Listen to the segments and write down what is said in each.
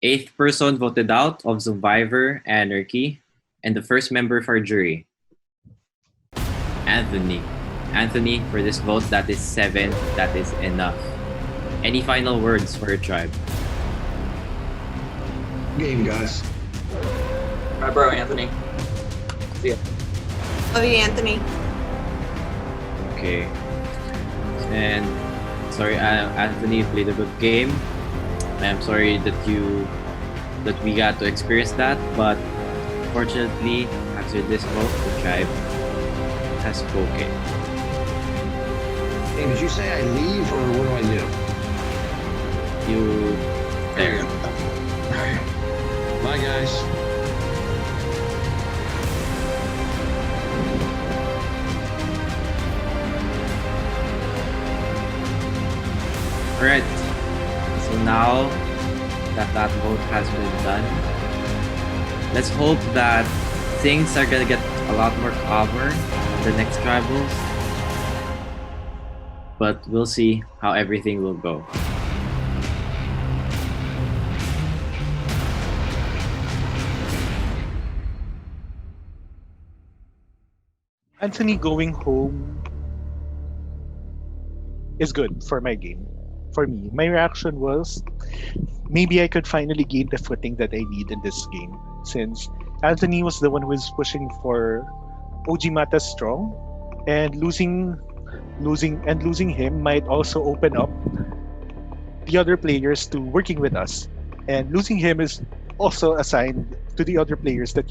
Eighth person voted out of Zoomvivor, Anarchy, and the first member of our jury, Anthony. Anthony, for this vote, that is 7. That is enough. Any final words for your tribe? Game, guys. My bro, Anthony. See ya. Love you, Anthony. Okay. And sorry, Anthony played a good game. I'm sorry that we got to experience that, but fortunately, after this vote, the tribe has spoken. Hey, did you say I leave or what do I do? You There you go. All right. Bye, guys. Alright. So now that vote has been done, let's hope that things are gonna get a lot more calmer on the next tribals. But we'll see how everything will go. Anthony going home is good for my game. For me, my reaction was maybe I could finally gain the footing that I need in this game, since Anthony was the one who was pushing for Ojimata strong, and losing him might also open up the other players to working with us, and losing him is also a sign to the other players that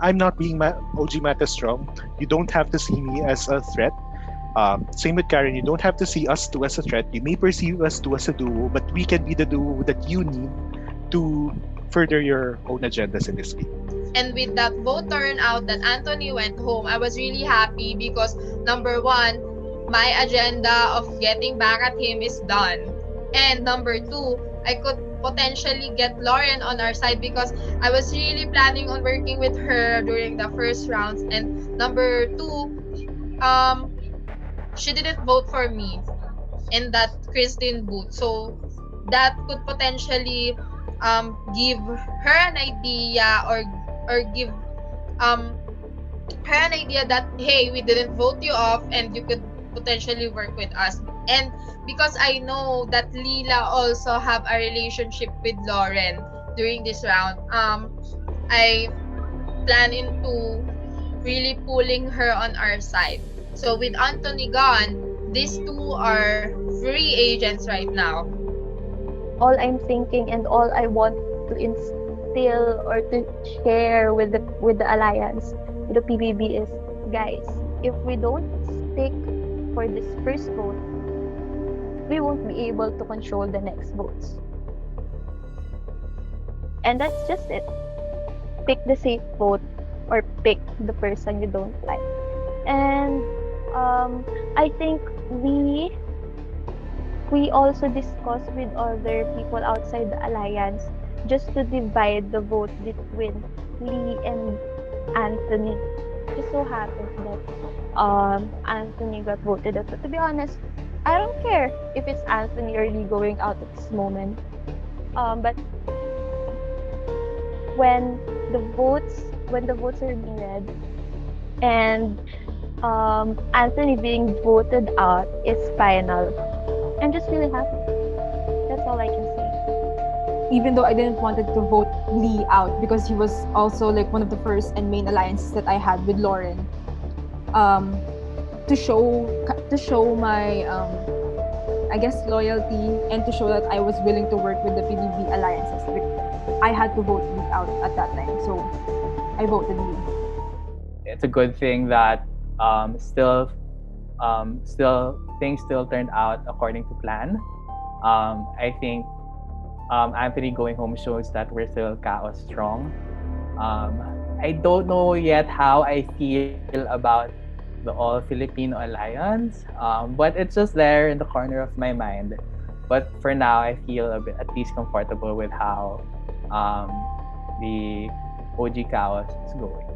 I'm not being Ojimata strong. You don't have to see me as a threat. Same with Karen, you don't have to see us two as a threat. You may perceive us two as a duo, but we can be the duo that you need to further your own agendas in this game. And with that vote turnout that Anthony went home, I was really happy because number one, my agenda of getting back at him is done. And number two, I could potentially get Lauren on our side because I was really planning on working with her during the first rounds. And number two, she didn't vote for me in that Christine booth. So that could potentially give her an idea or give her an idea that hey, we didn't vote you off and you could potentially work with us. And because I know that Leela also have a relationship with Lauren during this round, I plan into really pulling her on our side. So with Anthony gone, these two are free agents right now. All I'm thinking and all I want to instill or to share with the alliance, with the PBB is, guys, if we don't stick for this first vote, we won't be able to control the next votes. And that's just it. Pick the safe vote or pick the person you don't like. And I think we also discuss with other people outside the alliance just to divide the vote between Lee and Anthony. Just so happens that Anthony got voted out. But to be honest, I don't care if it's Anthony or Lee going out at this moment. But when the votes are being read and Anthony being voted out is final, I'm just really happy. That's all I can say. Even though I didn't wanted to vote Lee out because he was also like one of the first and main alliances that I had with Lauren. To show my I guess loyalty and to show that I was willing to work with the PBB alliances, I had to vote Lee out at that time. So I voted Lee. It's a good thing that still things still turned out according to plan. I think Anthony going home shows that we're still chaos strong. I don't know yet how I feel about the All Filipino Alliance, but it's just there in the corner of my mind. But for now, I feel a bit at least comfortable with how the OG chaos is going.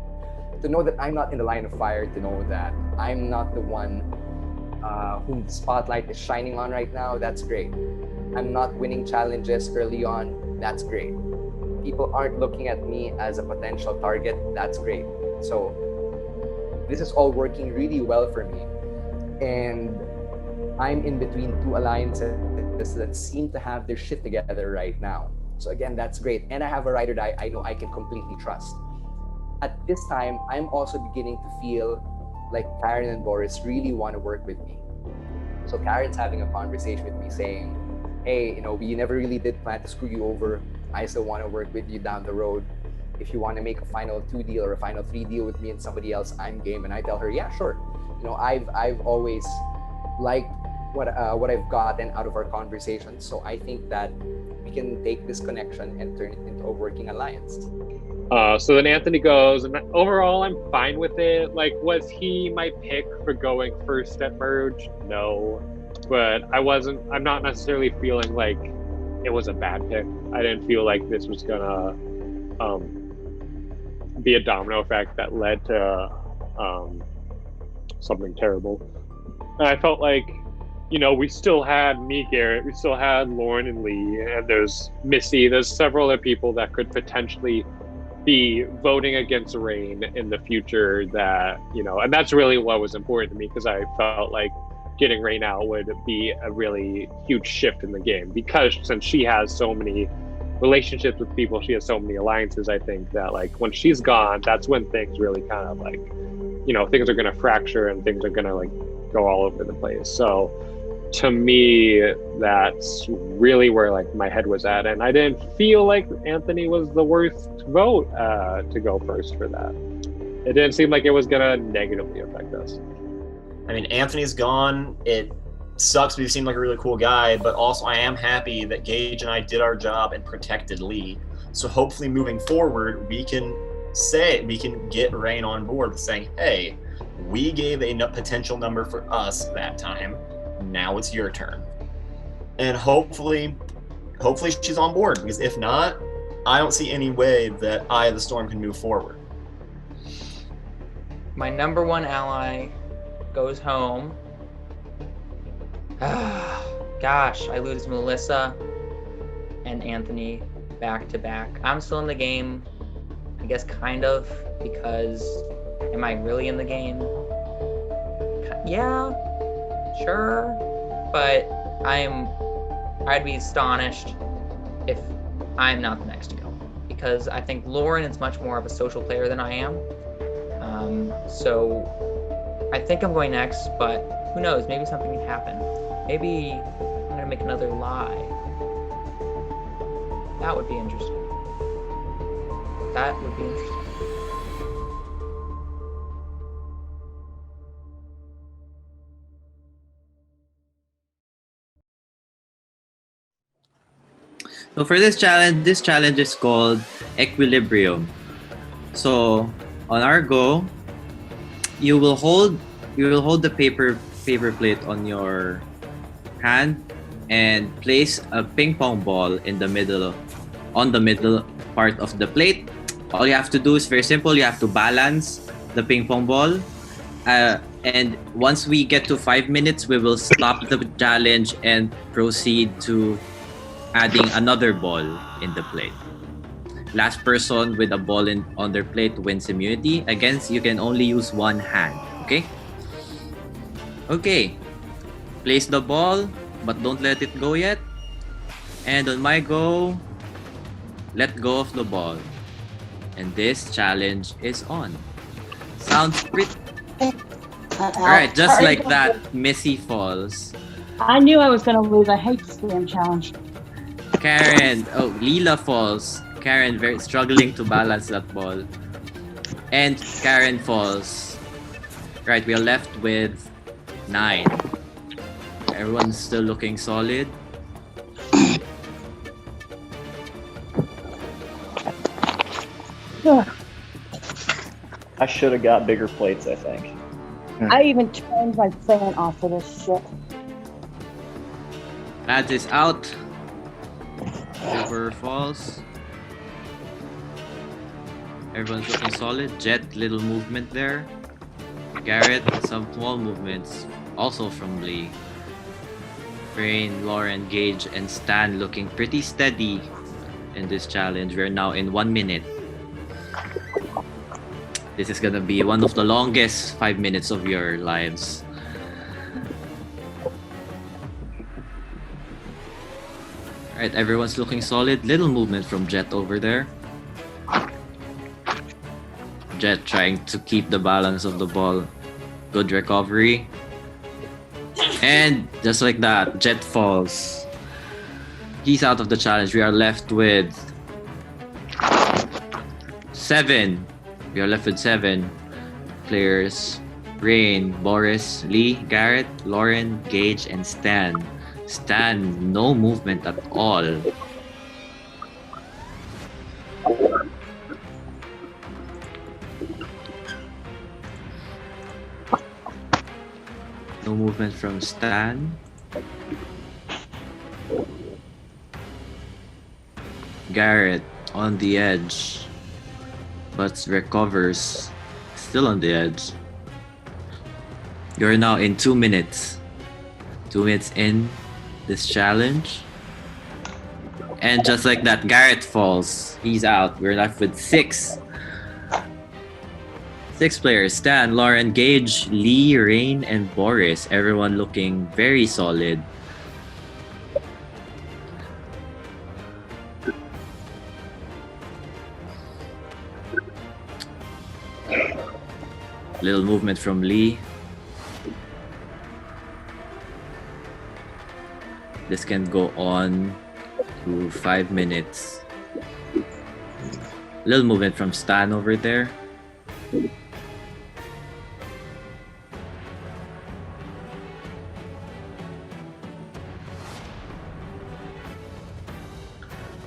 To know that I'm not in the line of fire, to know that I'm not the one whom the spotlight is shining on right now, that's great. I'm not winning challenges early on, that's great. People aren't looking at me as a potential target, that's great. So this is all working really well for me. And I'm in between two alliances that seem to have their shit together right now. So again, that's great. And I have a ride or die I know I can completely trust. At this time, I'm also beginning to feel like Karen and Boris really want to work with me. So Karen's having a conversation with me saying, hey, we never really did plan to screw you over. I still want to work with you down the road. If you want to make a final 2 deal or a final 3 deal with me and somebody else, I'm game. And I tell her, yeah, sure. I've always liked what I've gotten out of our conversations. So I think that we can take this connection and turn it into a working alliance. So then Anthony goes, and overall, I'm fine with it. Like, was he my pick for going first at merge? No, but I'm not necessarily feeling like it was a bad pick. I didn't feel like this was gonna be a domino effect that led to something terrible. And I felt like, we still had me, Garrett, we still had Lauren and Lee, and there's Missy, there's several other people that could potentially be voting against Rain in the future that, and that's really what was important to me, because I felt like getting Rain out would be a really huge shift in the game, because since she has so many relationships with people, she has so many alliances. I think that like when she's gone, that's when things really kind of like, things are going to fracture and things are going to like go all over the place. So to me, that's really where like my head was at, and I didn't feel like Anthony was the worst vote to go first for that. It didn't seem like it was gonna negatively affect us. I mean, Anthony's gone. It sucks because he seemed like a really cool guy, but also I am happy that Gage and I did our job and protected Lee. So hopefully moving forward, we can get Rain on board with saying, hey, we gave a potential number for us that time. Now it's your turn. And hopefully she's on board, because if not, I don't see any way that Eye of the Storm can move forward. My number one ally goes home. Gosh, I lose Melissa and Anthony back to back. I'm still in the game, I guess, kind of, because am I really in the game? Yeah, sure, but I'd be astonished if I'm not the next to go, because I think Lauren is much more of a social player than I am. So I think I'm going next, but who knows? Maybe something can happen. Maybe I'm gonna make another lie. That would be interesting. So for this challenge is called Equilibrium. So on our go, you will hold the paper plate on your hand and place a ping pong ball on the middle part of the plate. All you have to do is very simple. You have to balance the ping pong ball. And once we get to 5 minutes, we will stop the challenge and proceed to adding another ball in the plate. Last person with a ball on their plate wins immunity. Again, you can only use one hand. Okay. Place the ball, but don't let it go yet. And on my go, let go of the ball. And this challenge is on. Sounds pretty... Alright, just like that, Missy falls. I knew I was going to lose. I hate this damn challenge. Karen, Leela falls. Karen very struggling to balance that ball. And Karen falls. Right, we are left with 9. Everyone's still looking solid. I should have got bigger plates, I think. I even turned my fan off for this shit. Lads is out. Silver falls. Everyone's looking solid. Jet, little movement there. Garrett, some small movements. Also from Lee. Rain, Lauren, Gage, and Stan looking pretty steady in this challenge. We're now in 1 minute. This is gonna be one of the longest 5 minutes of your lives. Alright, everyone's looking solid. Little movement from Jet over there. Jet trying to keep the balance of the ball. Good recovery. And just like that, Jet falls. He's out of the challenge. We are left with 7. We are left with 7 players. Rain, Boris, Lee, Garrett, Lauren, Gage, and Stan. Stan, no movement at all. No movement from Stan. Garrett on the edge, but recovers. Still on the edge. You're now in 2 minutes. 2 minutes in this challenge. And just like that, Garrett falls. He's out. We're left with 6. 6 players. Stan, Lauren, Gage, Lee, Rain, and Boris. Everyone looking very solid. Little movement from Lee. This can go on to 5 minutes. Little movement from Stan over there.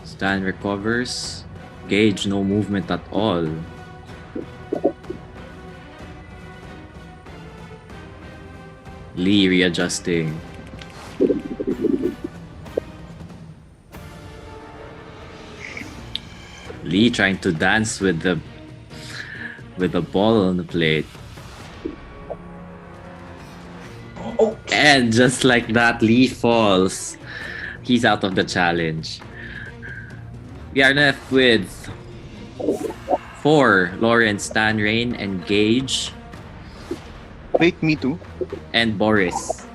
Stan recovers. Gage, no movement at all. Lee readjusting. Lee trying to dance with the ball on the plate. And just like that, Lee falls. He's out of the challenge. We are left with 4. Lauren, Stan, Rain, and Gage. Wait, me too. And Boris.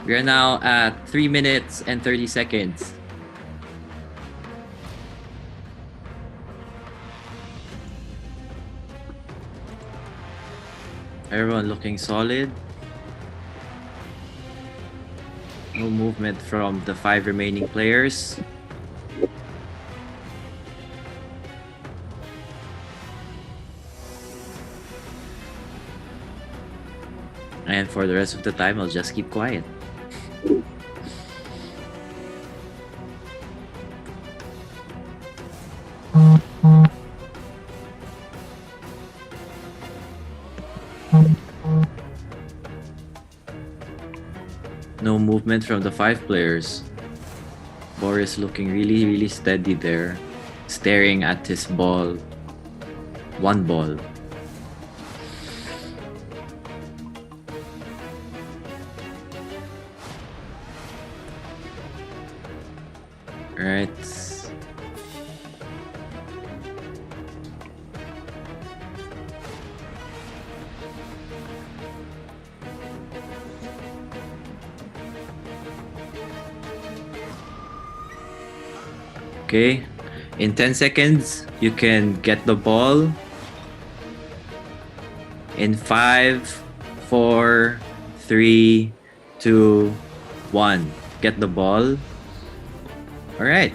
We are now at 3 minutes and 30 seconds. Everyone looking solid. No movement from the 5 remaining players. And for the rest of the time, I'll just keep quiet. No movement from the 5 players. Boris looking really, really steady there, staring at his ball. 1 ball. Alright. Okay. In 10 seconds, you can get the ball. In 5, 4, 3, 2, 1. Get the ball. Alright.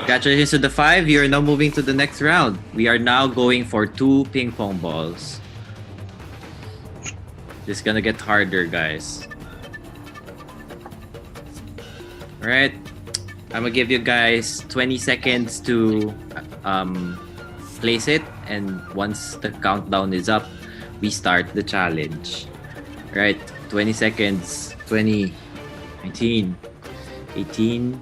Congratulations to the 5. You are now moving to the next round. We are now going for 2 ping pong balls. This is gonna get harder, guys. Alright. I'm gonna give you guys 20 seconds to place it, and once the countdown is up, we start the challenge. Right, 20 seconds. 20, 19, 18.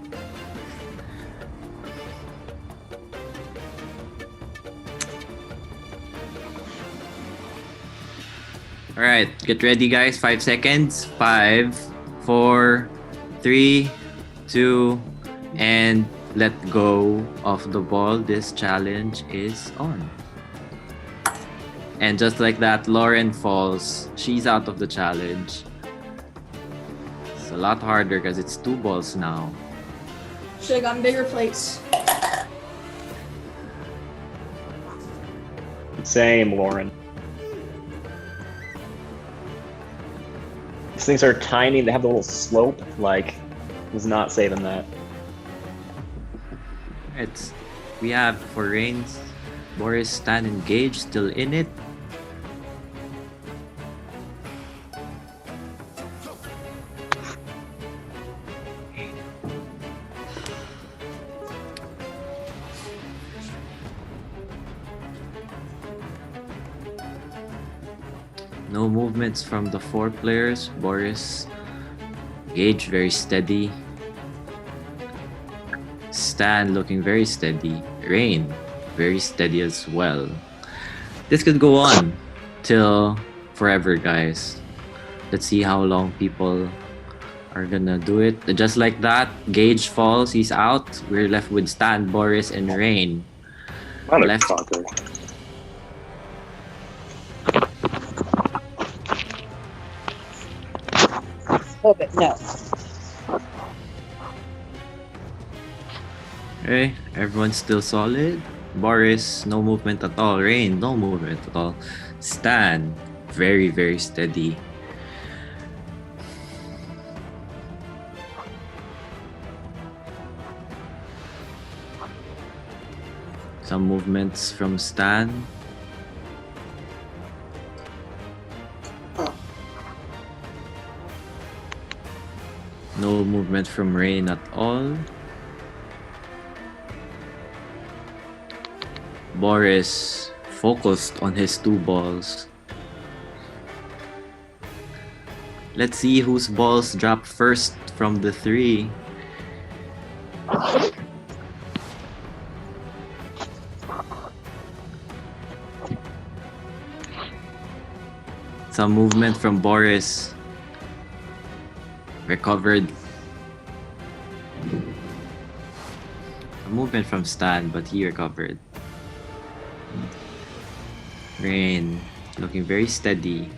Alright, get ready guys. 5 seconds. 5, 4, 3, 2, and let go of the ball. This challenge is on. And just like that, Lauren falls. She's out of the challenge. It's a lot harder because it's 2 balls now. Should have gotten bigger plates. Same, Lauren. These things are tiny. They have the little slope. Like, was not saving that. We have for Reigns, Boris, Stan, and Gage still in it. No movements from the 4 players. Boris, Gage very steady. Stan looking very steady. Rain very steady as well. This could go on till forever, guys. Let's see how long people are gonna do it. Just like that, Gage falls, he's out. We're left with Stan, Boris, and Rain. Left. Stop it, no. Okay, everyone's still solid. Boris, no movement at all. Rain, no movement at all. Stan, very, very steady. Some movements from Stan. No movement from Rain at all. Boris focused on his 2 balls. Let's see whose balls drop first from the 3. Some movement from Boris. Recovered. A movement from Stan, but he recovered. Rain, looking very steady.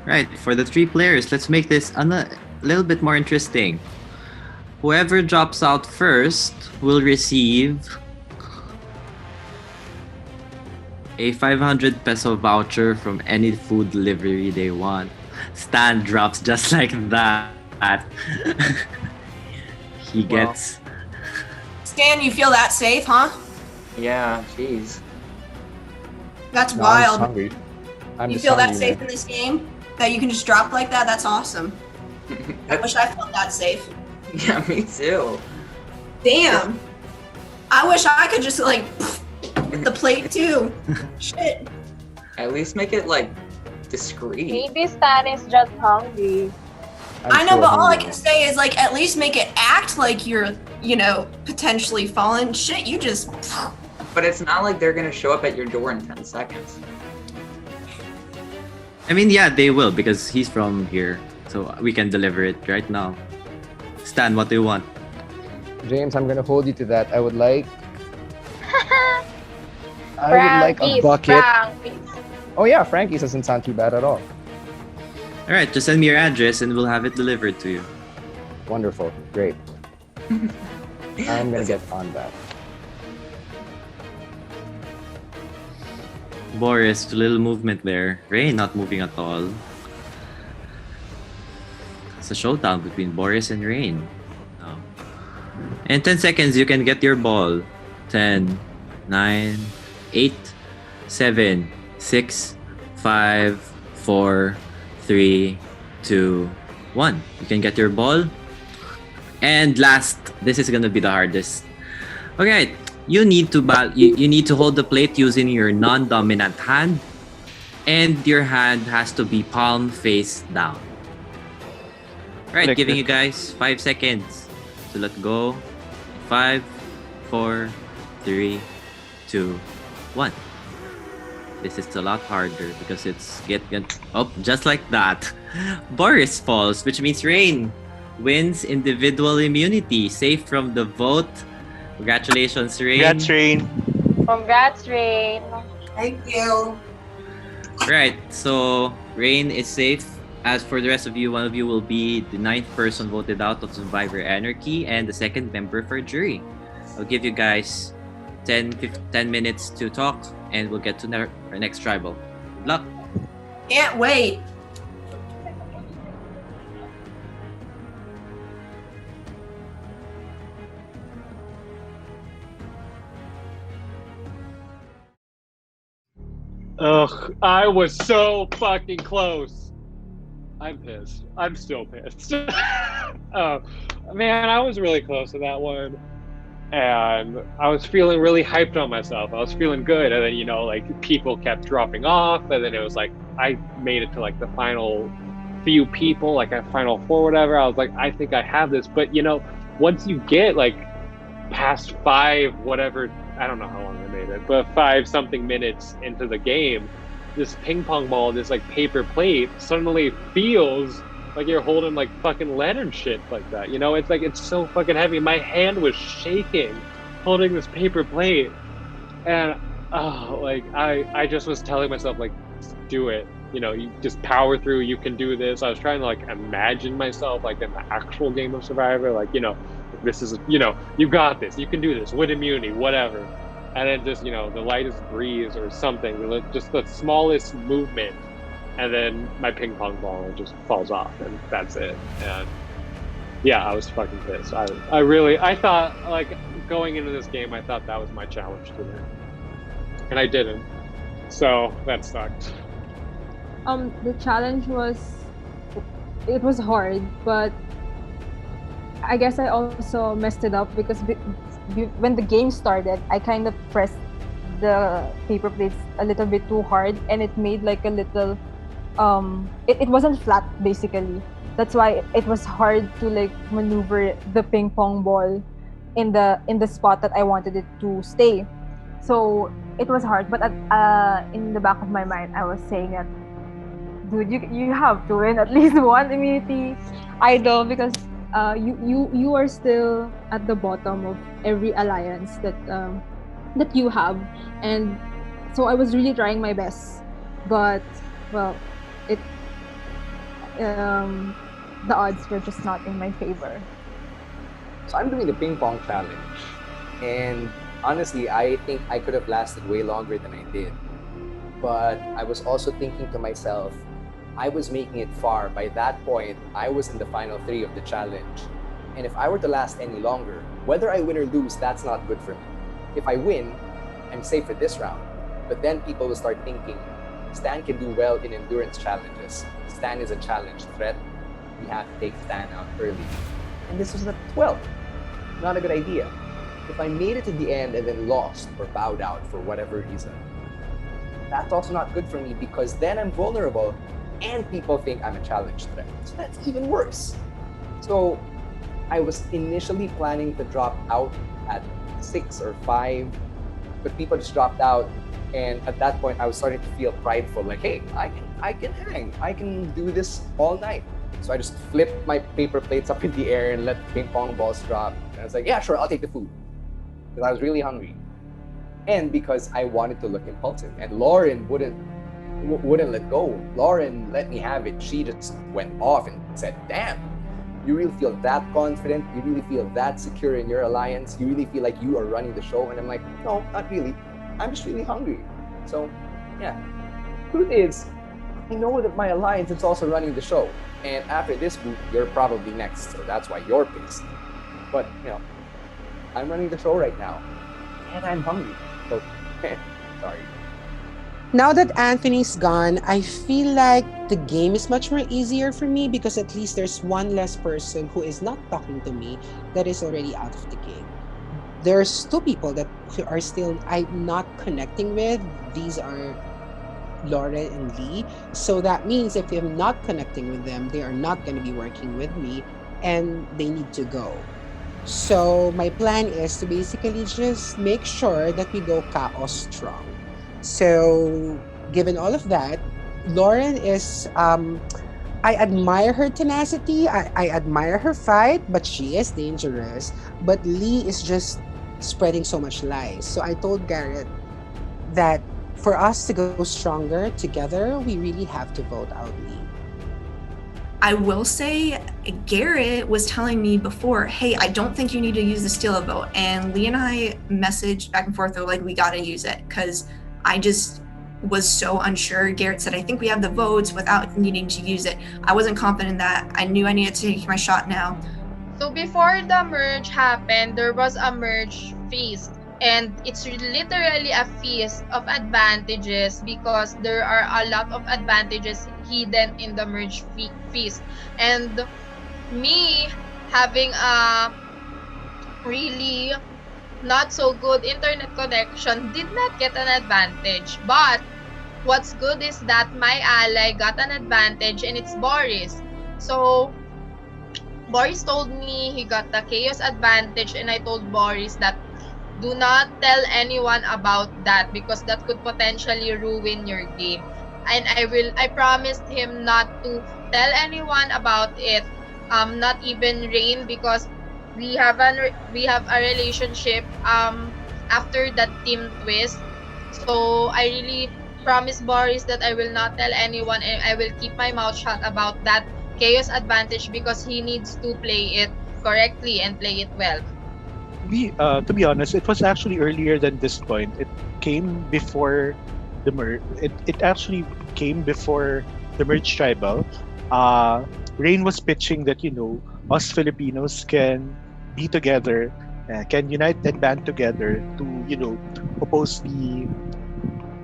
Right, for the 3 players, let's make this a little bit more interesting. Whoever drops out first will receive a 500 peso voucher from any food delivery they want. Stan drops just like that. He gets... Stan, you feel that safe, huh? Yeah, jeez. That's No, wild. I'm hungry. I'm You just feel that hungry, safe man. in this game? That you can just drop like that? That's awesome. I wish I felt that safe. Yeah, me too. Damn. I wish I could just like with the plate too. Shit. At least make it like discreet. Maybe Stan is just hungry. I know, but all I can say is like at least make it act like you're, you know, potentially falling. Shit, you just. But it's not like they're gonna show up at your door in 10 seconds. I mean, yeah, they will because he's from here. So we can deliver it right now. Stan, what do you want? James, I'm gonna hold you to that. I would like a bucket. Oh yeah, Frankie's doesn't sound too bad at all. Alright, just send me your address and we'll have it delivered to you. Wonderful, great. I'm gonna get on that. Boris, a little movement there. Rain not moving at all. It's a showdown between Boris and Rain. Oh. In 10 seconds, you can get your ball. 10, 9, 8, 7, 6, 5, 4, 3, 2, 1. You can get your ball. And last, this is gonna be the hardest. Okay, you need to you need to hold the plate using your non-dominant hand, and your hand has to be palm face down. Right, Like giving that. you guys 5 seconds to let go. 5, 4, 3, 2, 1. This is a lot harder because it's just like that. Boris falls, which means Rain wins individual immunity, safe from the vote. Congratulations, Rain. Congrats, Rain. Congrats, Rain. Thank you. Right, so Rain is safe. As for the rest of you, one of you will be the 9th person voted out of Zoomvivor Anarchy and the 2nd member for jury. I'll give you guys 10 minutes to talk, and we'll get to our next tribal. Good luck. Can't wait. Ugh, I was so fucking close. I'm pissed. I'm still pissed. Oh, man, I was really close to that one. And I was feeling really hyped on myself. I was feeling good. And then, you know, like people kept dropping off. And then it was like, I made it to like the final few people, like a final four, whatever. I was like, I think I have this. But, you know, once you get like past 5, whatever, I don't know how long I made it, but 5 something minutes into the game, this ping pong ball, this like paper plate suddenly feels like you're holding like fucking lead and shit like that. You know, it's like, it's so fucking heavy. My hand was shaking holding this paper plate. And like I just was telling myself like, do it. You know, you just power through, you can do this. I was trying to like imagine myself like in the actual game of Survivor, like, you know, this is, you know, you got this, you can do this with immunity, whatever. And then just, you know, the lightest breeze or something, just the smallest movement, and then my ping pong ball just falls off, and that's it. And yeah, I was fucking pissed. I thought, like, going into this game, I thought that was my challenge today, and I didn't. So that sucked. The challenge was hard, but I guess I also messed it up because when the game started, I kind of pressed the paper plates a little bit too hard, and it made like a little it wasn't flat basically. That's why it was hard to like maneuver the ping pong ball in the spot that I wanted it to stay. So it was hard, but in the back of my mind, I was saying that, dude, you have to win at least one immunity idol because you are still at the bottom of every alliance that you have, and so I was really trying my best, but well, the odds were just not in my favor. So I'm doing the ping pong challenge, and honestly, I think I could have lasted way longer than I did. But I was also thinking to myself, I was making it far. By that point, I was in the final 3 of the challenge. And if I were to last any longer, whether I win or lose, that's not good for me. If I win, I'm safe for this round. But then people will start thinking, Stan can do well in endurance challenges. Stan is a challenge threat. We have to take Stan out early. And this was the 12th. Not a good idea. If I made it to the end and then lost or bowed out for whatever reason, that's also not good for me because then I'm vulnerable and people think I'm a challenge threat. So that's even worse. So I was initially planning to drop out at 6 or 5, but people just dropped out. And at that point, I was starting to feel prideful, like, hey, I can hang. I can do this all night. So I just flipped my paper plates up in the air and let the ping pong balls drop. And I was like, yeah, sure, I'll take the food. Because I was really hungry. And because I wanted to look impulsive. And Lauren wouldn't let go. Lauren let me have it. She just went off and said, damn, you really feel that confident? You really feel that secure in your alliance? You really feel like you are running the show? And I'm like, no, not really. I'm just really hungry. So, yeah. Truth is, I know that my alliance is also running the show. And after this group, you're probably next. So that's why you're pissed. But, you know, I'm running the show right now. And I'm hungry. So, sorry. Now that Anthony's gone, I feel like the game is much more easier for me because at least there's one less person who is not talking to me that is already out of the game. there's two people that are still I'm not connecting with. These are Lauren and Lee. So that means if I'm not connecting with them, they are not going to be working with me and they need to go. So my plan is to basically just make sure that we go chaos strong. So given all of that, Lauren is I admire her tenacity. I admire her fight, but she is dangerous. But Lee is just spreading so much lies. So I told Garrett that for us to go stronger together, we really have to vote out Lee. I will say, Garrett was telling me before, hey, I don't think you need to use the steal a vote. And Lee and I messaged back and forth, like, we got to use it because I just was so unsure. Garrett said, I think we have the votes without needing to use it. I wasn't confident in that. I knew I needed to take my shot now. So before the merge happened, there was a merge feast. And it's literally a feast of advantages because there are a lot of advantages hidden in the merge feast. And me having a really not so good internet connection did not get an advantage. But what's good is that my ally got an advantage and it's Boris. So Boris told me he got the chaos advantage and I told Boris that do not tell anyone about that because that could potentially ruin your game. And I promised him not to tell anyone about it. Not even Rain because we have a relationship after that team twist. So I really promised Boris that I will not tell anyone and I will keep my mouth shut about that chaos advantage because he needs to play it correctly and play it well. To be honest, it was actually earlier than this point. It came before the merge. It actually came before the merge tribal. Rain was pitching that us Filipinos can be together, can unite and band together to oppose the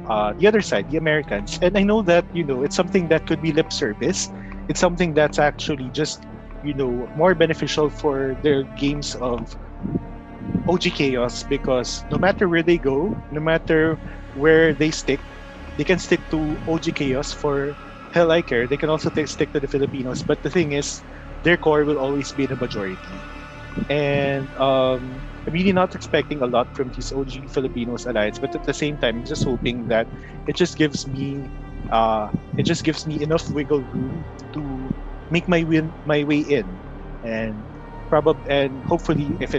other side, the Americans. And I know that it's something that could be lip service. It's something that's actually just more beneficial for their games of OG Chaos because no matter where they go, no matter where they stick, they can stick to OG Chaos for hell I care. They can also stick to the Filipinos. But the thing is, their core will always be the majority. And I'm really not expecting a lot from this OG Filipinos alliance. But at the same time, I'm just hoping that it just gives me enough wiggle room to make my way in, and hopefully if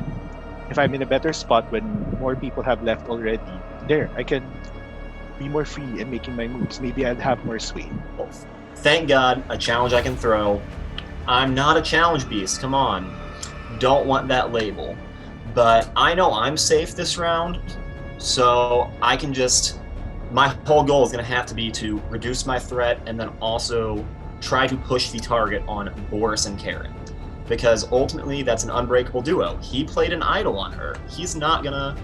I'm in a better spot when more people have left already, there I can be more free in making my moves. Maybe I'd have more sway. Well, thank God, a challenge I can throw. I'm not a challenge beast, come on. Don't want that label. But I know I'm safe this round, so I can just... My whole goal is going to have to be to reduce my threat and then also try to push the target on Boris and Karen. Because ultimately that's an unbreakable duo. He played an idol on her. He's not gonna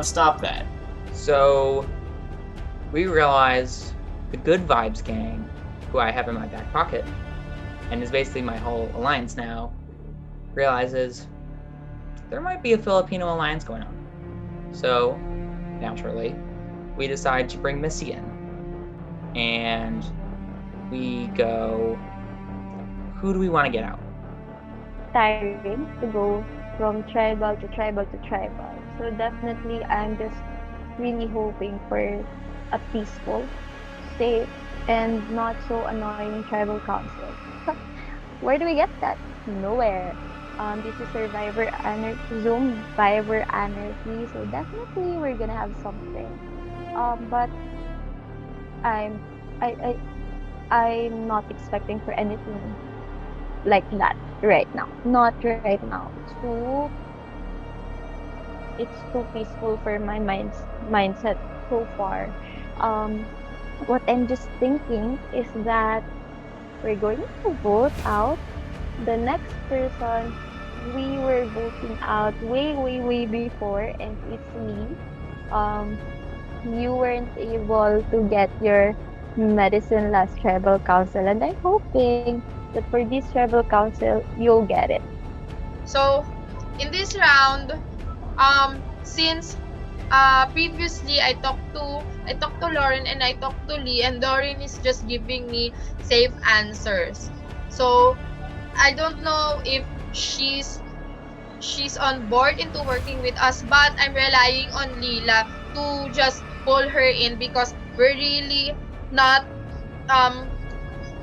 stop that. So we realize the Good Vibes gang, who I have in my back pocket, and is basically my whole alliance now, realizes there might be a Filipino alliance going on. So naturally, we decide to bring Missy in. And we go, who do we want to get out? Tiring to go from tribal to tribal to tribal. So definitely I'm just really hoping for a peaceful, safe, and not so annoying tribal council. Where do we get that? Nowhere. This is Zoomvivor Anarchy, so definitely we're gonna have something. But I'm not expecting for anything like that right now. Not right now. It's too peaceful for my mindset so far. What I'm just thinking is that we're going to vote out the next person we were voting out way before, and it's me. You weren't able to get your medicine last tribal council, and I'm hoping that for this tribal council you'll get it. So in this round, Since previously I talked to Lauren and I talked to Lee, and Lauren is just giving me safe answers. So I don't know if she's on board into working with us, but I'm relying on Leela to just pull her in because we're really not um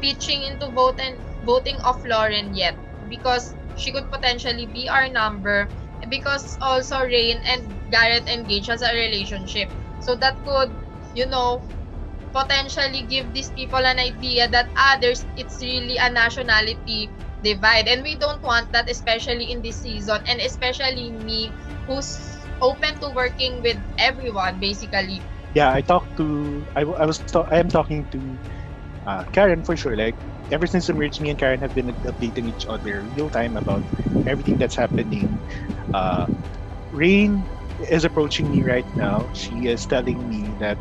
pitching into voting off Lauren yet, because she could potentially be our number, because also Rain and Garrett and Gage has a relationship. So that could, you know, potentially give these people an idea that there's it's really a nationality divide, and we don't want that, especially in this season, and especially me, who's open to working with everyone basically. Yeah, I am talking to Karen for sure. Like ever since the merge, me and Karen have been updating each other real time about everything that's happening. Uh, Rain is approaching me right now. She is telling me that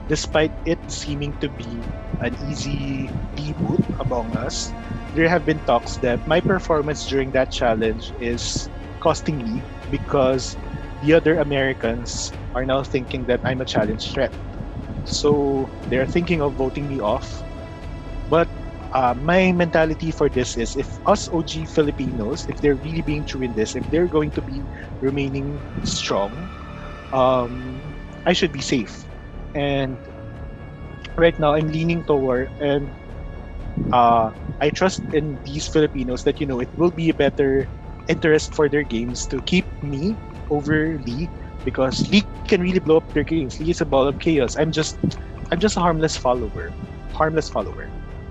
despite it seeming to be an easy debut among us, there have been talks that my performance during that challenge is costing me because the other Americans are now thinking that I'm a challenge threat. So they're thinking of voting me off. But my mentality for this is if us OG Filipinos, if they're really being true in this, if they're going to be remaining strong, I should be safe. And right now, I'm leaning toward, and I trust in these Filipinos that it will be a better interest for their games to keep me over Lee, because Lee can really blow up their games. Lee is a ball of chaos. I'm just a harmless follower. Harmless follower.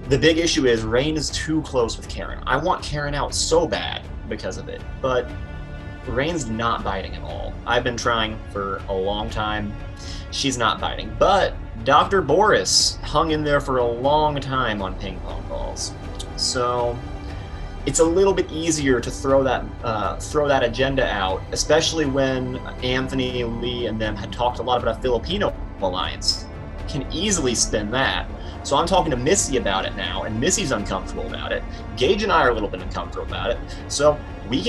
The big issue is Rain is too close with Karen. I want Karen out so bad because of it, but Rain's not biting at all. I've been trying for a long time. She's not biting, but Dr. Boris hung in there for a long time on ping pong balls. So it's a little bit easier to throw that agenda out, especially when Anthony, Lee, and them had talked a lot about a Filipino alliance. Can easily spin that. So I'm talking to Missy about it now, and Missy's uncomfortable about it. Gage and I are a little bit uncomfortable about it. So we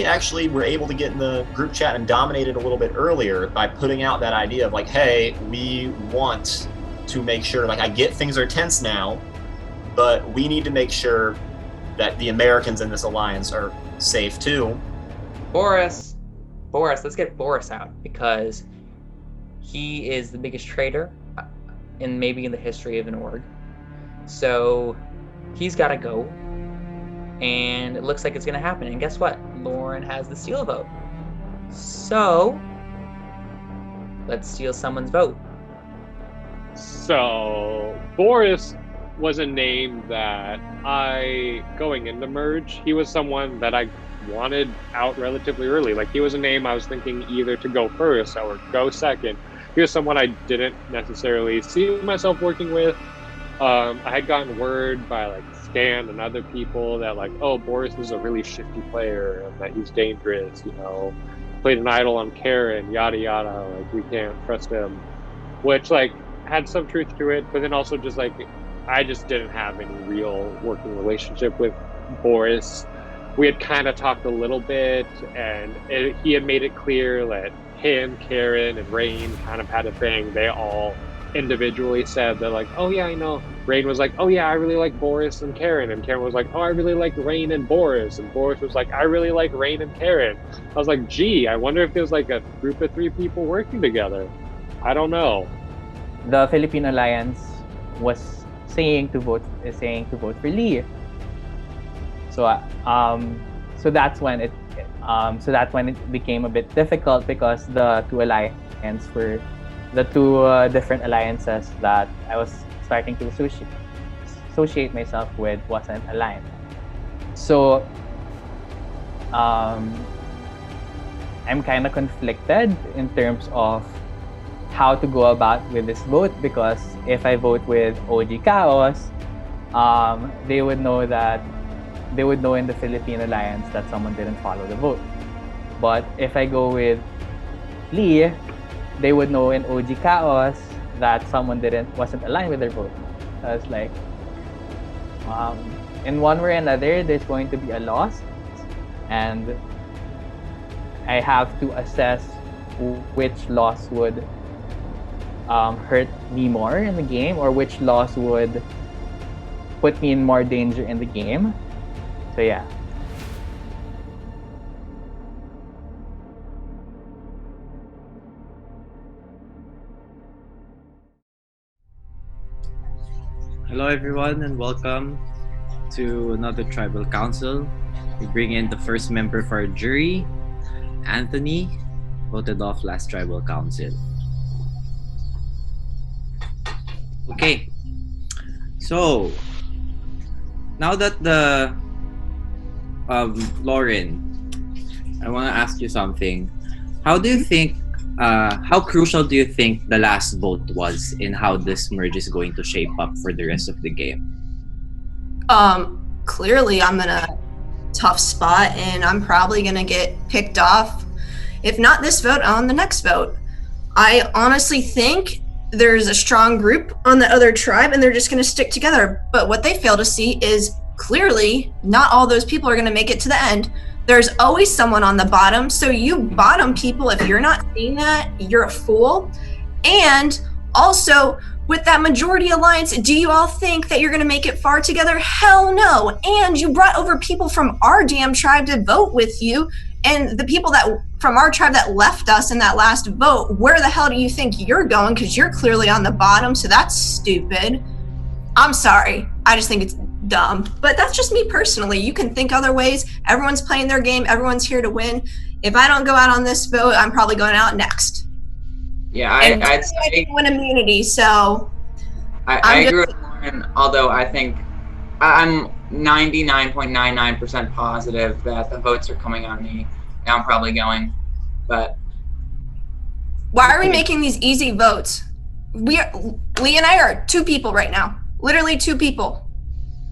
were able to get in the group chat and dominate it a little bit earlier by putting out that idea of like, hey, we want to make sure, like, I get things are tense now, but we need to make sure that the Americans in this alliance are safe too. Boris, let's get Boris out, because he is the biggest traitor in maybe in the history of an org. So he's got to go, and it looks like it's going to happen. And guess what? Lauren has the steal vote. So let's steal someone's vote. So Boris was a name that going into merge, he was someone that I wanted out relatively early. Like, he was a name I was thinking either to go first or go second. He was someone I didn't necessarily see myself working with. I had gotten word by like Scan and other people that like, oh, Boris is a really shifty player and that he's dangerous, played an idol on Karen, yada yada, like we can't trust him, which like had some truth to it, but then also just like I just didn't have any real working relationship with Boris. We had kind of talked a little bit, and he had made it clear that him, Karen, and Rain kind of had a thing. They all individually said that like, oh yeah, I know. Rain was like, oh yeah, I really like Boris and Karen was like, oh, I really like Rain and Boris was like, I really like Rain and Karen. I was like, gee, I wonder if there's like a group of 3 people working together. I don't know. The Philippine Alliance was saying to vote for Lee. So that's when it became a bit difficult, because the two different alliances that I was starting to associate myself with wasn't aligned. So I'm kind of conflicted in terms of how to go about with this vote, because if I vote with OG Chaos, they would know in the Philippine Alliance that someone didn't follow the vote. But if I go with Lee, they would know in OG Chaos that someone wasn't aligned with their vote. So it's like, in one way or another, there's going to be a loss, and I have to assess which loss would hurt me more in the game, or which loss would put me in more danger in the game. So yeah. Hello, everyone, and welcome to another tribal council. We bring in the first member for our jury, Anthony, voted off last tribal council. Okay, so now that the Lauren, I want to ask you something. How do you think? How crucial do you think the last vote was in how this merge is going to shape up for the rest of the game? Clearly I'm in a tough spot and I'm probably gonna get picked off, if not this vote, on the next vote. I honestly think there's a strong group on the other tribe and they're just gonna stick together. But what they fail to see is clearly not all those people are gonna make it to the end. There's always someone on the bottom. So you bottom people, if you're not seeing that, you're a fool. And also, with that majority alliance, do you all think that you're going to make it far together? Hell no. And you brought over people from our damn tribe to vote with you. And the people that from our tribe that left us in that last vote, where the hell do you think you're going? Because you're clearly on the bottom, so that's stupid. I'm sorry. I just think it's dumb. But that's just me personally. You can think other ways. Everyone's playing their game. Everyone's here to win. If I don't go out on this vote, I'm probably going out next. Yeah, I'd say win immunity, so I agree with Lauren, although I think I'm 99.99% positive that the votes are coming on me, and I'm probably going. But why are we making these easy votes? Lee and I are two people right now, literally two people.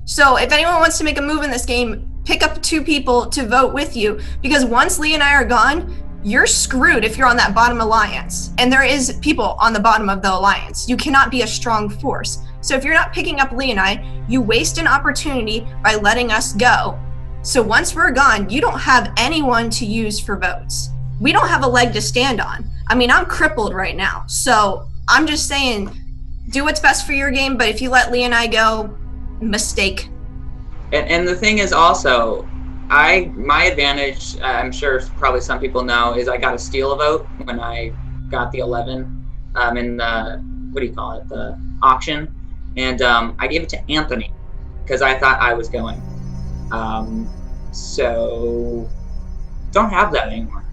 So if anyone wants to make a move in this game, pick up two people to vote with you, because once Lee and I are gone, you're screwed if you're on that bottom alliance. And there is people on the bottom of the alliance. You cannot be a strong force. So if you're not picking up Lee and I, you waste an opportunity by letting us go. So once we're gone, you don't have anyone to use for votes. We don't have a leg to stand on. I mean, I'm crippled right now. So I'm just saying, do what's best for your game. But if you let Lee and I go, mistake. And the thing is also, my advantage, I'm sure probably some people know, is I got to steal a vote when I got the 11 in the, what do you call it, the auction. And I gave it to Anthony because I thought I was going. So don't have that anymore.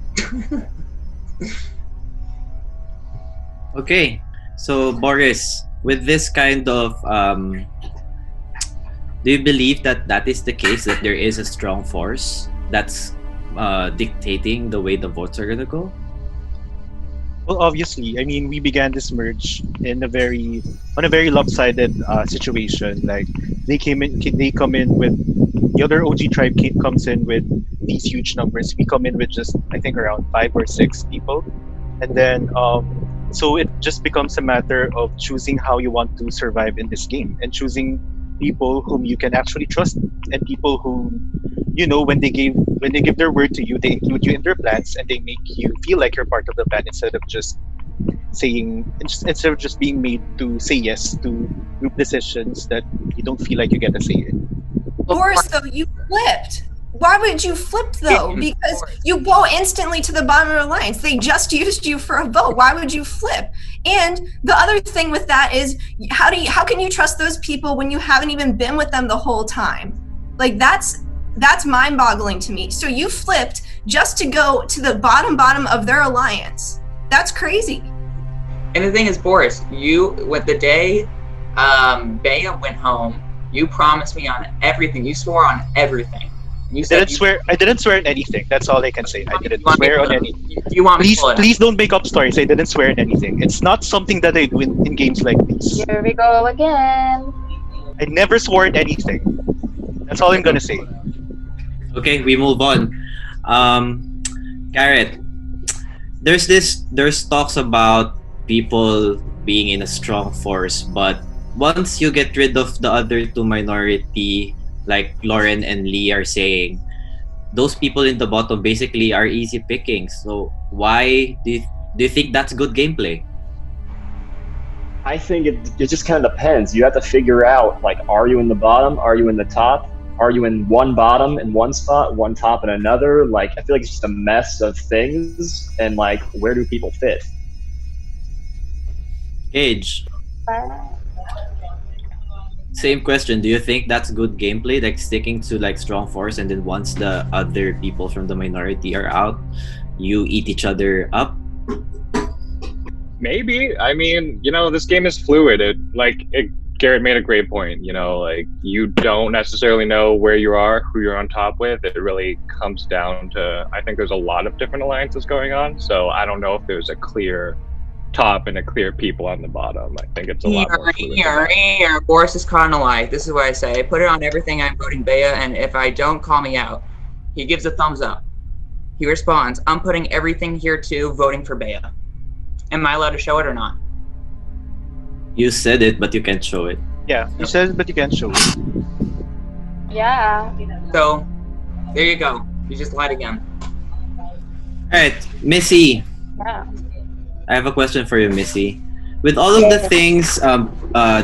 Okay, so Boris, with this kind of do you believe that that is the case, that there is a strong force that's dictating the way the votes are going to go? Well, obviously, I mean, we began this merge on a very lopsided situation. Like they come in with the other OG tribe comes in with these huge numbers. We come in with just, I think, around 5 or 6 people, and then so it just becomes a matter of choosing how you want to survive in this game and choosing people whom you can actually trust and people who, you know, when they give their word to you, they include you in their plans and they make you feel like you're part of the plan instead of just being made to say yes to group decisions that you don't feel like you get a say in. Boris, though, you flipped. Why would you flip though? Because you go instantly to the bottom of the alliance. They just used you for a vote. Why would you flip? And the other thing with that is, how can you trust those people when you haven't even been with them the whole time? Like that's mind-boggling to me. So you flipped just to go to the bottom of their alliance. That's crazy. And the thing is, Boris, you, with the day Bea went home, you promised me on everything. You swore on everything. You said I didn't swear on anything. That's all I can say. I didn't swear on anything. Do you want please don't make up stories. I didn't swear on anything. It's not something that I do in games like these. Here we go again. I never swore on anything. That's all I'm gonna say. Okay, we move on. Garrett, there's talks about people being in a strong force, but once you get rid of the other two minority, like Lauren and Lee are saying, those people in the bottom basically are easy pickings. So why do Do you think that's good gameplay? I think it just kind of depends. You have to figure out, like, are you in the bottom? Are you in the top? Are you in one bottom in one spot, one top in another? Like, I feel like it's just a mess of things, and like, where do people fit? Gage, same question. Do you think that's good gameplay, like sticking to like strong force, and then once the other people from the minority are out, you eat each other up? Maybe. I mean, this game is fluid. Garrett made a great point. Like, you don't necessarily know where you are, who you're on top with. It really comes down to, I think there's a lot of different alliances going on. So I don't know if there's a clear top and a clear people on the bottom. I think it's a lot more fluid than that. Boris is kind of like, this is what I say. I put it on everything. I'm voting Bea, and if I don't, call me out. He gives a thumbs up. He responds, I'm putting everything here too, voting for Bea. Am I allowed to show it or not? You said it, but you can't show it. Yeah, you said it, but you can't show it. Yeah. So, there you go. You just lied again. Alright, Missy. Yeah. I have a question for you, Missy. With all of the things,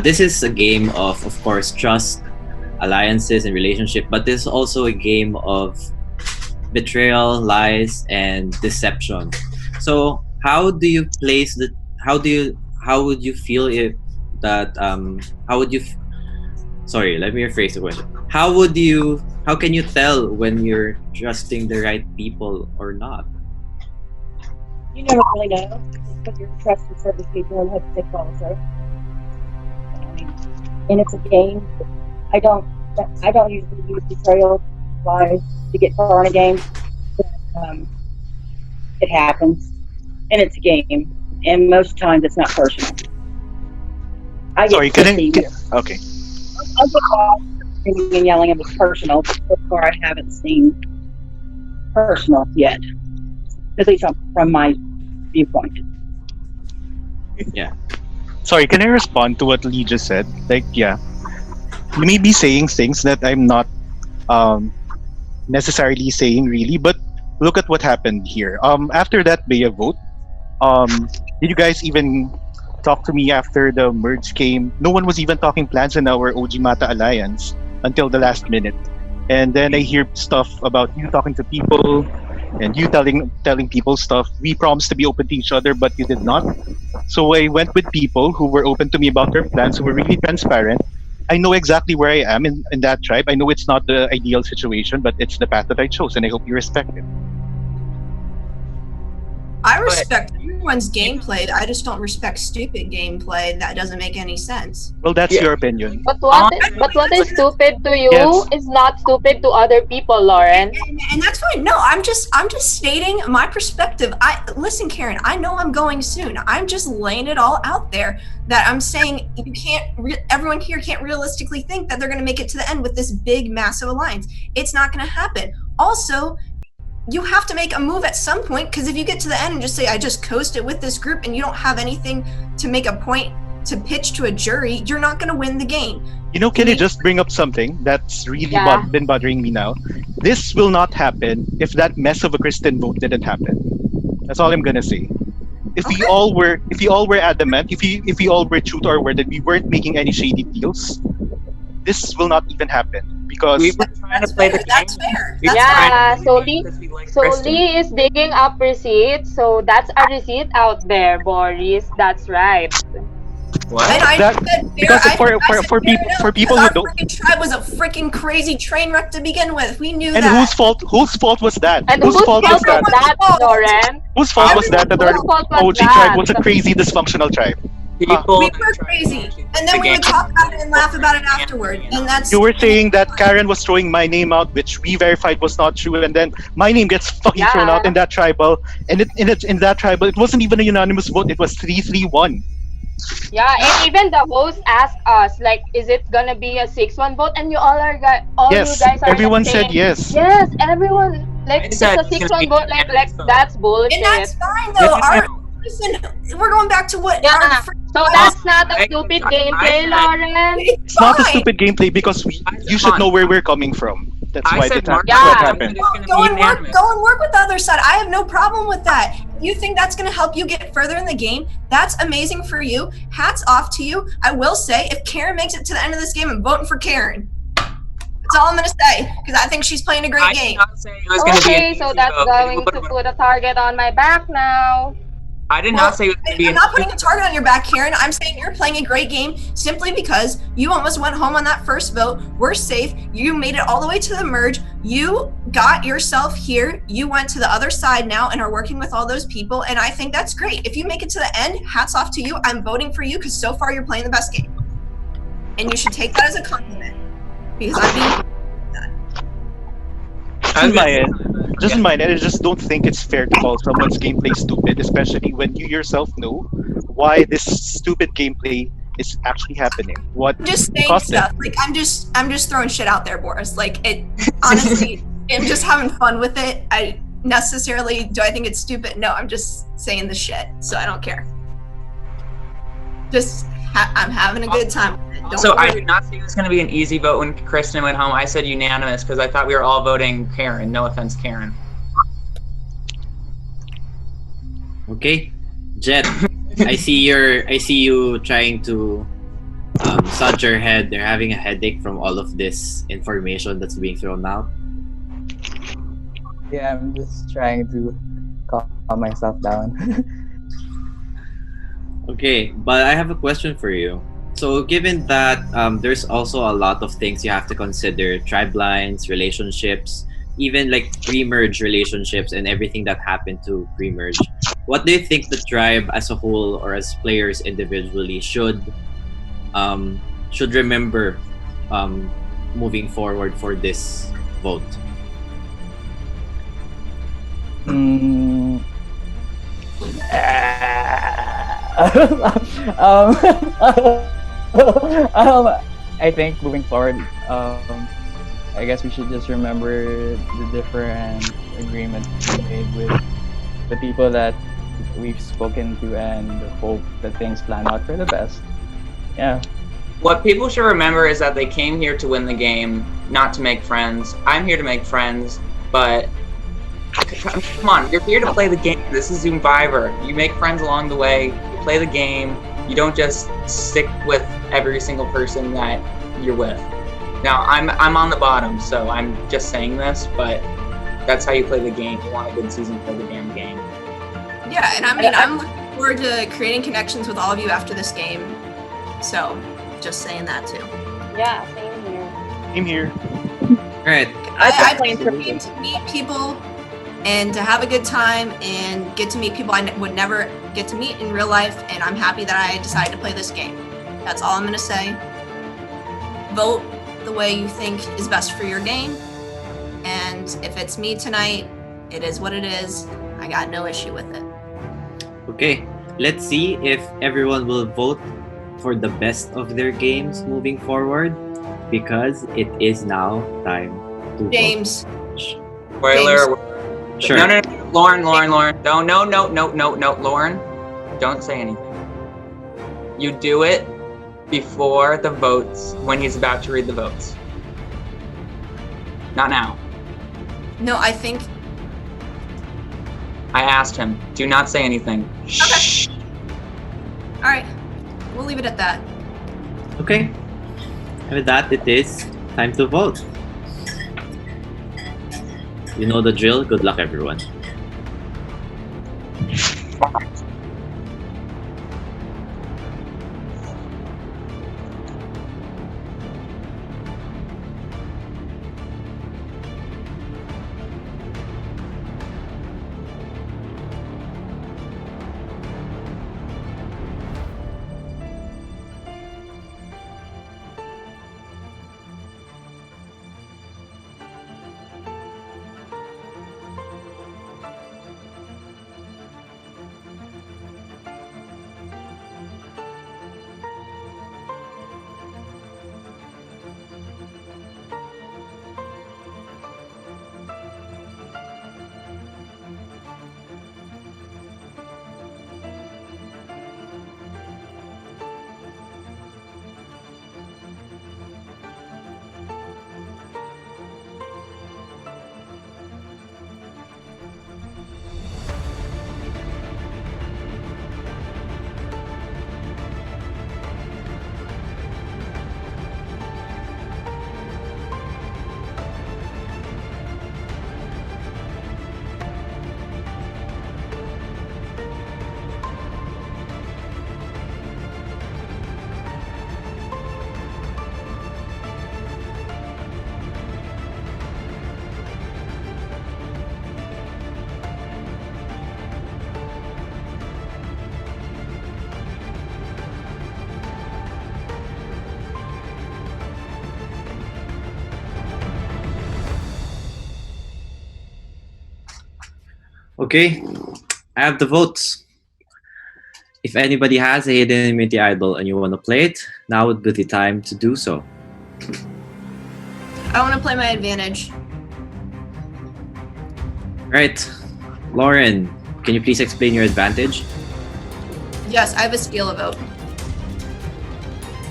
this is a game of course, trust, alliances, and relationship, but this is also a game of betrayal, lies, and deception. So, how do you place the? How would you feel if that? Sorry, let me rephrase the question. How can you tell when you're trusting the right people or not? You never really know because you're trusting certain people and hope they follow through. I mean, and it's a game. I don't usually use betrayal lies to get far in a game. But, it happens, and it's a game, and most times it's not personal. Sorry, okay. I'll get off screaming and yelling if it's personal, but so far I haven't seen personal yet. At least from my viewpoint. Yeah. Sorry, can I respond to what Lee just said? Like, yeah, you may be saying things that I'm not necessarily saying really, but look at what happened here. After that Bea vote, did you guys even talk to me after the merge came? No one was even talking plans in our OG Mata alliance until the last minute. And then I hear stuff about you talking to people and you telling people stuff. We promised to be open to each other, but you did not. So I went with people who were open to me about their plans, who were really transparent. I know exactly where I am in that tribe. I know it's not the ideal situation, but it's the path that I chose, and I hope you respect it. I respect everyone's gameplay. I just don't respect stupid gameplay that doesn't make any sense. Well, that's your opinion. But what is stupid to you is not stupid to other people, Lauren. And that's fine. No, I'm just stating my perspective. Listen, Karen. I know I'm going soon. I'm just laying it all out there. That I'm saying you can't. Everyone here can't realistically think that they're going to make it to the end with this big, massive alliance. It's not going to happen. Also, you have to make a move at some point, because if you get to the end and just say, I just coasted with this group, and you don't have anything to make a point to pitch to a jury, you're not going to win the game. You know, can I just bring up something that's really been bothering me now? This will not happen if that mess of a Kristen vote didn't happen. That's all I'm going to say. If we all were adamant, if we all were true to our word that we weren't making any shady deals, this will not even happen. Because we were trying to play the game. That's fair. So Lee is digging up receipts. So that's a receipt out there, Boris. That's right. What? And I said fair. For people who don't, our freaking tribe was a freaking crazy train wreck to begin with. We knew and that. whose fault was that? And whose fault was that, Lauren? Whose fault was that our OG tribe was a crazy dysfunctional tribe? We were crazy, and then we would talk about it and laugh about it afterward. And that's You were saying that Karen was throwing my name out, which we verified was not true, and then my name gets fucking thrown out in that tribal. And in that tribal, it wasn't even a unanimous vote. It was 3-3-1. Yeah, and even the host asked us, like, is it gonna be a 6-1 vote? And you all are, you guys are everyone saying, said yes. Yes, everyone, like, it's a 6-1 vote, like that's bullshit. And that's fine though. Listen, we're going back to what. So that's not a stupid gameplay, Lauren. It's not a stupid gameplay because you should know where we're coming from. That's why what happened. Go and work with the other side. I have no problem with that. you think that's going to help you get further in the game, that's amazing for you. Hats off to you. I will say, if Karen makes it to the end of this game, I'm voting for Karen. That's all I'm going to say, because I think she's playing a great I game. did not say it was going to be an Okay, easy so that's vote. going to put a target on my back now. I did not say it was going to be I'm an not putting a target on your back, Karen. I'm saying you're playing a great game simply because you almost went home on that first vote. We're safe. You made it all the way to the merge. You got yourself here. You went to the other side now and are working with all those people. And I think that's great. If you make it to the end, hats off to you. I'm voting for you because so far you're playing the best game. And you should take that as a compliment because I'm being. Just in my end, I just don't think it's fair to call someone's gameplay stupid, especially when you yourself know why this stupid gameplay is actually happening. What I'm just saying caused it? stuff. Like I'm just throwing shit out there, Boris. Like it honestly, I'm just having fun with it. I necessarily do I think it's stupid? No, I'm just saying the shit. So I don't care. Just I'm having a good time with it. Don't So I worry. did not say it was going to be an easy vote when Kristen went home. I said unanimous because I thought we were all voting Karen. No offense, Karen. Okay, Jet. I see you trying to sod your head. They're having a headache from all of this information that's being thrown out. Yeah, I'm just trying to calm myself down. Okay, but I have a question for you. So, given that there's also a lot of things you have to consider, tribe lines, relationships, even like pre-merge relationships and everything that happened to pre-merge, what do you think the tribe as a whole or as players individually should remember moving forward for this vote? I think moving forward, I guess we should just remember the different agreements we made with the people that we've spoken to and hope that things plan out for the best. Yeah. What people should remember is that they came here to win the game, not to make friends. I'm here to make friends, but come on, you're here to play the game. This is Zoomvivor. You make friends along the way, you play the game, you don't just stick with every single person that you're with. Now, I'm on the bottom, so I'm just saying this, but that's how you play the game. You want a good season, play the damn game. Yeah, and I mean I'm looking forward to creating connections with all of you after this game. So just saying that too. Yeah, same here. Same here. All right. I play the game to meet people and to have a good time and get to meet people I would never get to meet in real life, and I'm happy that I decided to play this game. That's all I'm going to say. Vote the way you think is best for your game, and if it's me tonight, it is what it is. I got no issue with it. Okay, let's see if everyone will vote for the best of their games moving forward, because it is now time to James. vote. Spoiler. Sure. No, Lauren. Don't, no, Lauren. Don't say anything. You do it before the votes, when he's about to read the votes. Not now. No, I think. I asked him. Do not say anything. Shh. All right, we'll leave it at that. Okay. And with that, it is time to vote. You know the drill. Good luck, everyone. Okay, I have the votes. If anybody has a hidden immunity idol and you want to play it, now would be the time to do so. I want to play my advantage. Right, Lauren, can you please explain your advantage? Yes, I have a steal a vote.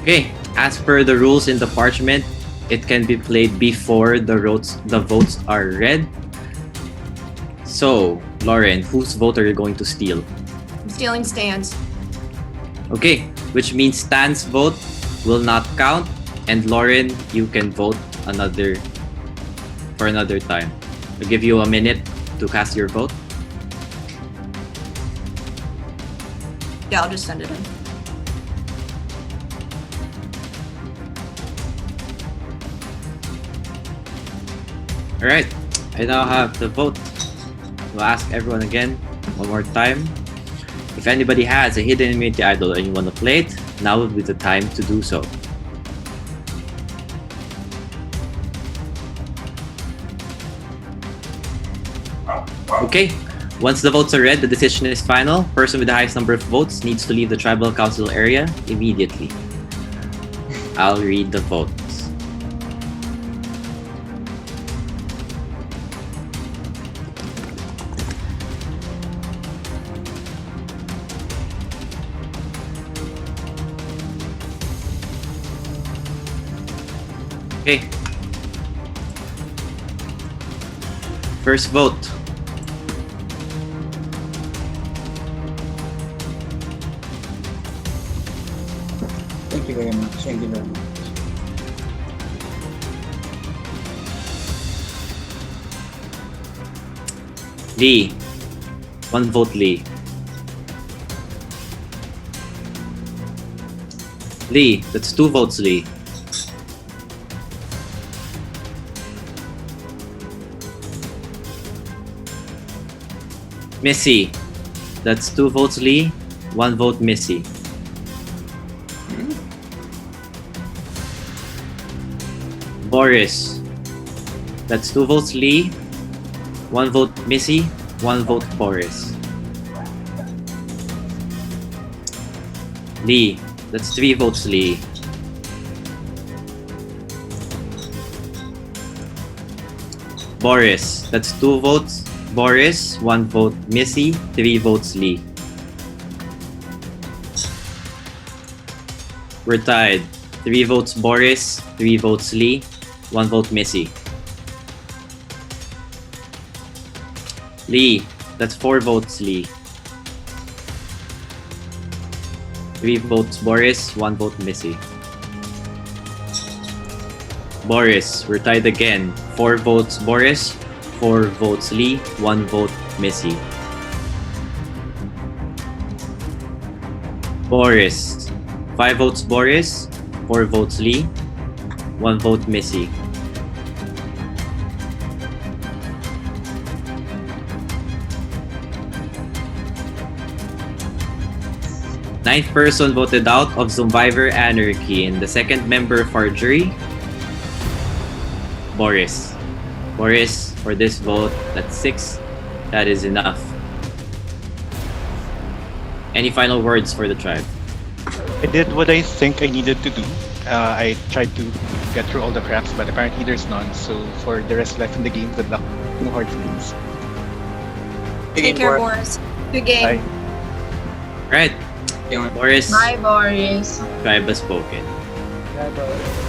Okay, as per the rules in the parchment, it can be played before the votes are read. So, Lauren, whose vote are you going to steal? I'm stealing Stan's. Okay, which means Stan's vote will not count, and Lauren, you can vote for another time. I'll give you a minute to cast your vote. Yeah, I'll just send it in. Alright, I now have the vote. I'll ask everyone again, one more time. If anybody has a hidden immunity idol and you want to play it, now would be the time to do so. Okay, once the votes are read, the decision is final. Person with the highest number of votes needs to leave the tribal council area immediately. I'll read the votes. Okay. First vote. Thank you very much. Thank you very much. Lee. One vote, Lee. Lee, that's 2 votes, Lee. Missy, that's 2 votes, Lee. 1 vote, Missy. Boris, that's 2 votes, Lee. 1 vote, Missy. 1 vote, Boris. Lee, that's 3 votes, Lee. Boris, that's 2 votes, Boris. 1 vote, Missy. 3 votes, Lee. We're tied. 3 votes, Boris. 3 votes, Lee. 1 vote, Missy. Lee, that's 4 votes, Lee. 3 votes, Boris. 1 vote, Missy. Boris, we're tied again. 4 votes, Boris. 4 votes, Lee. 1 vote, Missy. Boris, 5 votes, Boris. 4 votes, Lee. 1 vote, Missy. Ninth person voted out of Zoomvivor Anarchy, and the second member of our jury, Boris. Boris, for this vote, that's 6. That is enough. Any final words for the tribe? I did what I think I needed to do. I tried to get through all the crafts, but apparently there's none. So for the rest left in the game, good luck. No hard feelings. Take care, Boris. Good game. Bye. Right. Boris. Bye, Boris. Tribe has spoken. Bye, Boris.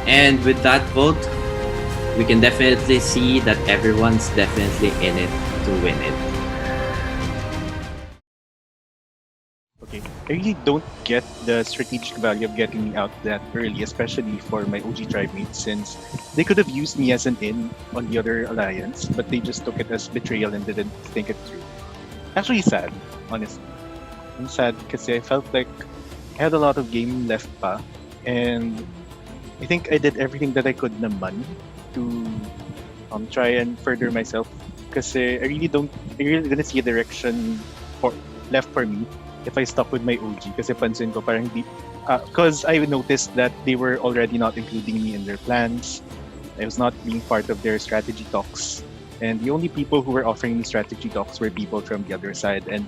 And with that vote, we can definitely see that everyone's definitely in it to win it. Okay. I really don't get the strategic value of getting me out that early, especially for my OG tribe mates, since they could have used me as an in on the other alliance, but they just took it as betrayal and didn't think it through. Actually sad, honestly. I'm sad because I felt like I had a lot of game left pa, and I think I did everything that I could naman to try and further myself, because I really didn't see a direction left for me if I stuck with my OG, kasi pansin ko parang because I noticed that they were already not including me in their plans. I was not being part of their strategy talks, and the only people who were offering me strategy talks were people from the other side. And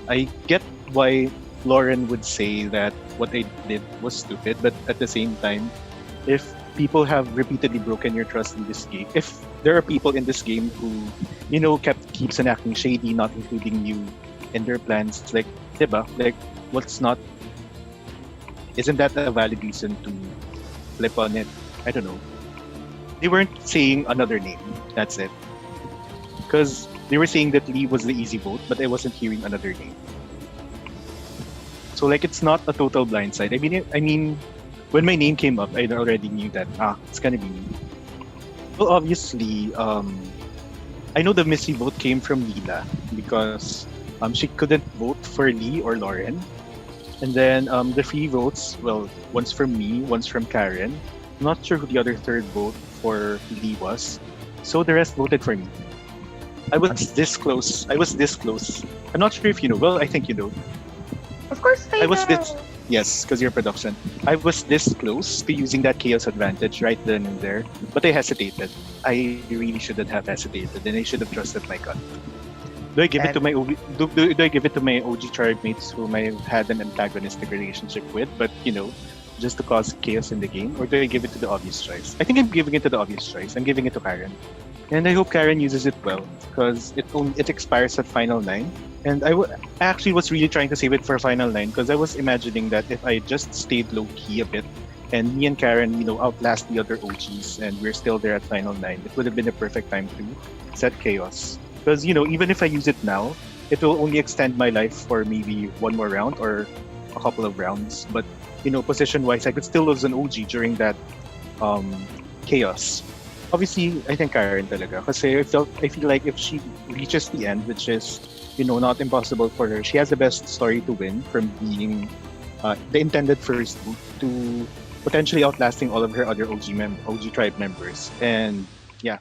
I get why Lauren would say that what I did was stupid, but at the same time, if people have repeatedly broken your trust in this game, if there are people in this game who, keeps on acting shady, not including you in their plans, like, diba? Like, isn't that a valid reason to flip on it? I don't know. They weren't saying another name. That's it. Because they were saying that Lee was the easy vote, but I wasn't hearing another name. So like, it's not a total blindside. I mean, when my name came up, I already knew that it's gonna be me. Well, obviously, I know the missy vote came from Lila because she couldn't vote for Lee or Lauren. And then the free votes, well, one's from me, one's from Karen. I'm not sure who the other third vote for Lee was. So the rest voted for me. I was this close. I'm not sure if you know. Well, I think you know. Of course I was know. this. Yes, because you're production. I was this close to using that chaos advantage right then and there, but I hesitated. I really shouldn't have hesitated, and I should have trusted my gut. Do I give it to my do I give it to my OG tribe mates whom I had an antagonistic relationship with, but just to cause chaos in the game, or do I give it to the obvious choice? I think I'm giving it to the obvious choice. I'm giving it to Karen, and I hope Karen uses it well because it expires at Final 9. And I actually was really trying to save it for Final 9 because I was imagining that if I just stayed low key a bit and me and Karen, outlast the other OGs and we're still there at Final 9, it would have been a perfect time to set chaos. Because, even if I use it now, it will only extend my life for maybe one more round or a couple of rounds. But, position-wise, I could still lose an OG during that chaos. Obviously, I think Karen talaga. Kasi I feel like if she reaches the end, which is not impossible for her. She has the best story to win from being the intended first boot to potentially outlasting all of her other OG tribe members. And yeah,